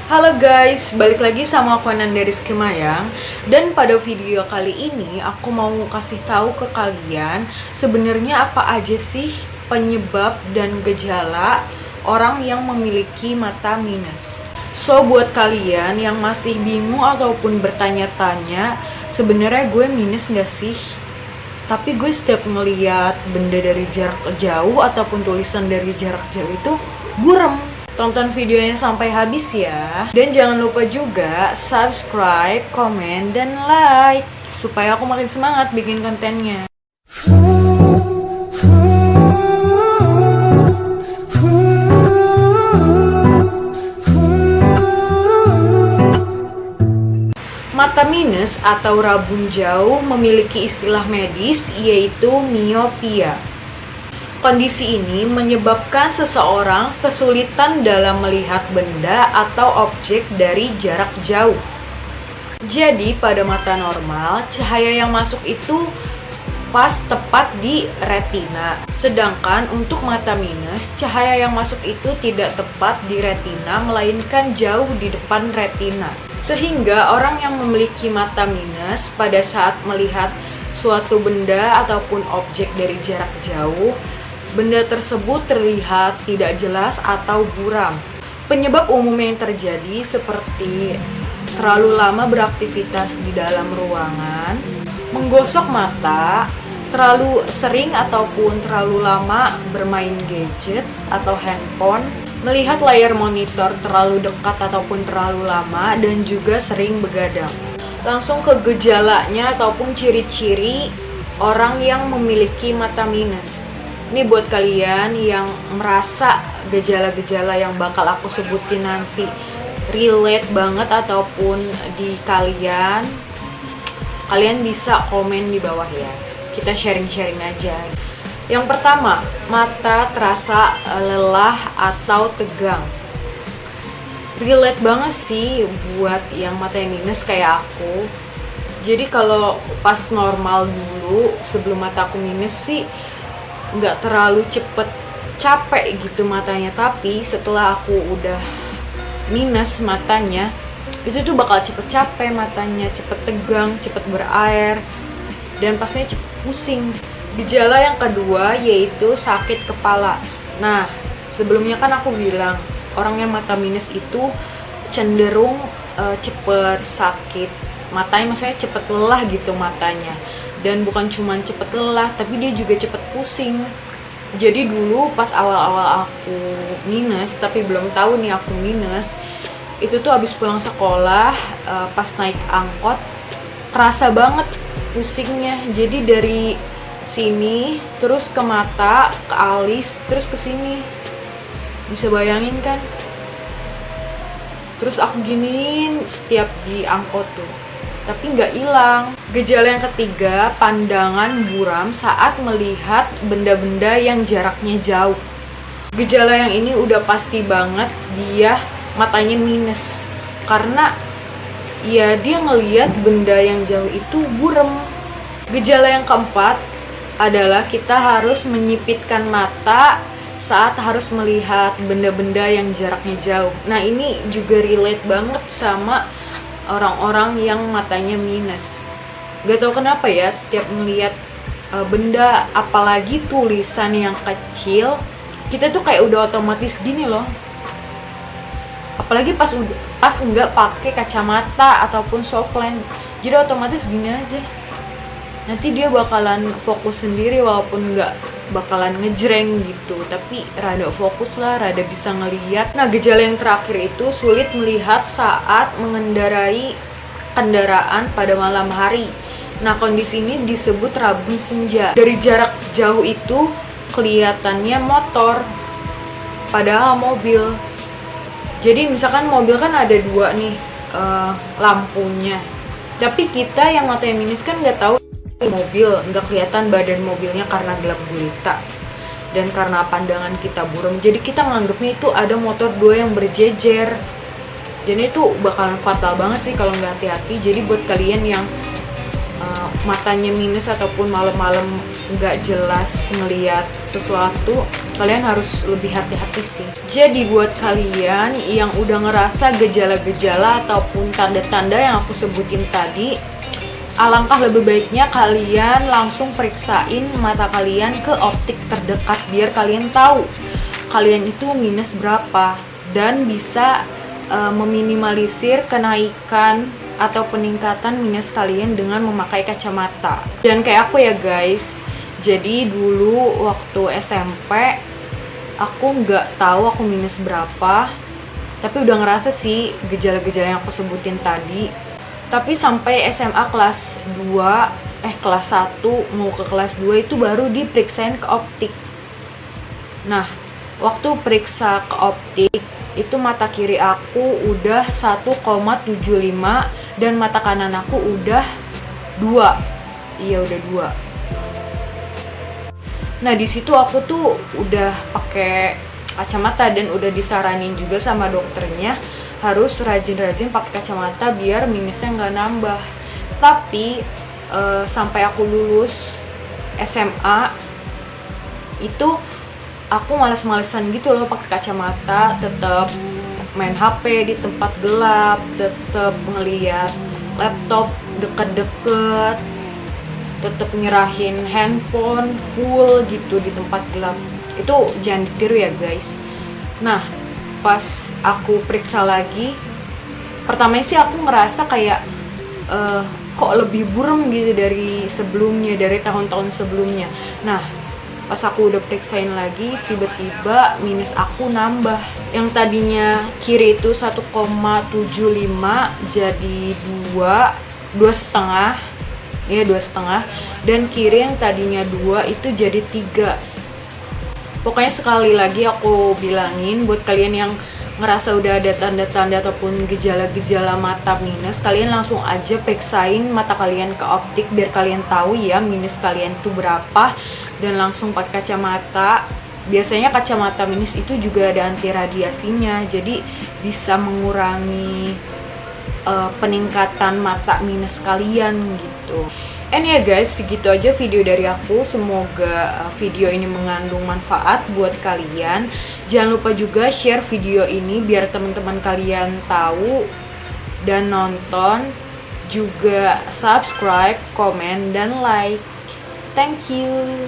Halo guys, balik lagi sama aku Ananda Rizky Mayang. Dan pada video kali ini aku mau kasih tahu ke kalian sebenarnya apa aja sih penyebab dan gejala orang yang memiliki mata minus. So buat kalian yang masih bingung ataupun bertanya-tanya, sebenarnya gue minus gak sih? Tapi gue setiap ngeliat benda dari jarak jauh ataupun tulisan dari jarak jauh itu buram. Tonton videonya sampai habis ya. Dan jangan lupa juga subscribe, komen, dan like supaya aku makin semangat bikin kontennya. Mata minus atau rabun jauh memiliki istilah medis yaitu miopia. Kondisi ini menyebabkan seseorang kesulitan dalam melihat benda atau objek dari jarak jauh. Jadi pada mata normal, cahaya yang masuk itu pas tepat di retina. Sedangkan untuk mata minus, cahaya yang masuk itu tidak tepat di retina, melainkan jauh di depan retina. Sehingga orang yang memiliki mata minus pada saat melihat suatu benda ataupun objek dari jarak jauh, benda tersebut terlihat tidak jelas atau buram. Penyebab umum yang terjadi seperti terlalu lama beraktivitas di dalam ruangan, menggosok mata, terlalu sering ataupun terlalu lama bermain gadget atau handphone, melihat layar monitor terlalu dekat ataupun terlalu lama, dan juga sering begadang. Langsung ke gejalanya ataupun ciri-ciri orang yang memiliki mata minus. Ini buat kalian yang merasa gejala-gejala yang bakal aku sebutin nanti relate banget ataupun di kalian bisa komen di bawah ya. Kita sharing-sharing aja. Yang pertama, mata terasa lelah atau tegang. Relate banget sih buat yang mata yang minus kayak aku. Jadi kalau pas normal dulu sebelum mata aku minus sih nggak terlalu cepet capek gitu matanya, tapi setelah aku udah minus matanya itu tuh bakal cepet capek matanya, cepet tegang, cepet berair, dan pastinya cepet pusing. Gejala yang kedua yaitu sakit kepala. Nah, sebelumnya kan aku bilang orang yang mata minus itu cenderung cepet sakit matanya, maksudnya cepet lelah gitu matanya. Dan bukan cuma cepet lelah, tapi dia juga cepet pusing. Jadi dulu pas awal-awal aku minus, tapi belum tahu nih aku minus, itu tuh abis pulang sekolah, pas naik angkot, kerasa banget pusingnya. Jadi dari sini, terus ke mata, ke alis, terus ke sini. Bisa bayangin kan? Terus aku giniin setiap di angkot tuh, tapi nggak hilang. Gejala yang ketiga, pandangan buram saat melihat benda-benda yang jaraknya jauh. Gejala yang ini udah pasti banget dia matanya minus, karena ya dia ngelihat benda yang jauh itu buram. Gejala yang keempat adalah kita harus menyipitkan mata saat harus melihat benda-benda yang jaraknya jauh. Nah ini juga relate banget sama orang-orang yang matanya minus. Gak tau kenapa ya, setiap melihat benda apalagi tulisan yang kecil, kita tuh kayak udah otomatis gini loh. Apalagi pas nggak pakai kacamata ataupun soft lens, jadi otomatis gini aja. Nanti dia bakalan fokus sendiri walaupun nggak bakalan ngejreng gitu, tapi rada fokus lah, rada bisa ngelihat. Nah gejala yang terakhir itu sulit melihat saat mengendarai kendaraan pada malam hari. Nah kondisi ini disebut rabun senja. Dari jarak jauh itu kelihatannya motor, padahal mobil. Jadi misalkan mobil kan ada dua nih lampunya, tapi kita yang mata yang minus kan nggak tahu mobil, nggak kelihatan badan mobilnya karena gelap gulita dan karena pandangan kita buram. Jadi kita menganggapnya itu ada motor dua yang berjejer. Jadi itu bakalan fatal banget sih kalau nggak hati-hati. Jadi buat kalian yang matanya minus ataupun malam-malam nggak jelas ngeliat sesuatu, kalian harus lebih hati-hati sih. Jadi buat kalian yang udah ngerasa gejala-gejala ataupun tanda-tanda yang aku sebutin tadi, alangkah lebih baiknya kalian langsung periksain mata kalian ke optik terdekat biar kalian tahu kalian itu minus berapa dan bisa meminimalisir kenaikan atau peningkatan minus kalian dengan memakai kacamata. Dan kayak aku ya guys, jadi dulu waktu SMP aku nggak tahu aku minus berapa, tapi udah ngerasa sih gejala-gejala yang aku sebutin tadi. Tapi sampai SMA kelas 2, kelas 1 mau ke kelas 2 itu baru diperiksain ke optik. Nah, waktu periksa ke optik itu mata kiri aku udah 1,75 dan mata kanan aku udah 2. Iya, udah 2. Nah, di situ aku tuh udah pakai kacamata dan udah disaranin juga sama dokternya harus rajin-rajin pakai kacamata biar minusnya nggak nambah. Tapi sampai aku lulus SMA itu aku males-malesan gitu loh pakai kacamata, tetap main HP di tempat gelap, tetap ngeliat laptop deket-deket, tetap nyerahin handphone full gitu di tempat gelap. Itu jangan ditiru ya guys. Nah, pas aku periksa lagi, pertamanya sih aku ngerasa kayak kok lebih buram gitu dari sebelumnya, dari tahun-tahun sebelumnya. Nah, pas aku udah periksain lagi, tiba-tiba minus aku nambah. Yang tadinya kiri itu 1,75 jadi 2,5. Ya, 2,5. Dan kiri yang tadinya 2 itu jadi 3. Pokoknya sekali lagi aku bilangin buat kalian yang ngerasa udah ada tanda-tanda ataupun gejala-gejala mata minus, kalian langsung aja periksain mata kalian ke optik biar kalian tahu ya minus kalian itu berapa, dan langsung pakai kacamata. Biasanya kacamata minus itu juga ada anti radiasinya, jadi bisa mengurangi peningkatan mata minus kalian gitu. And ya guys, segitu aja video dari aku. Semoga video ini mengandung manfaat buat kalian. Jangan lupa juga share video ini biar teman-teman kalian tahu dan nonton. Juga subscribe, komen, dan like. Thank you.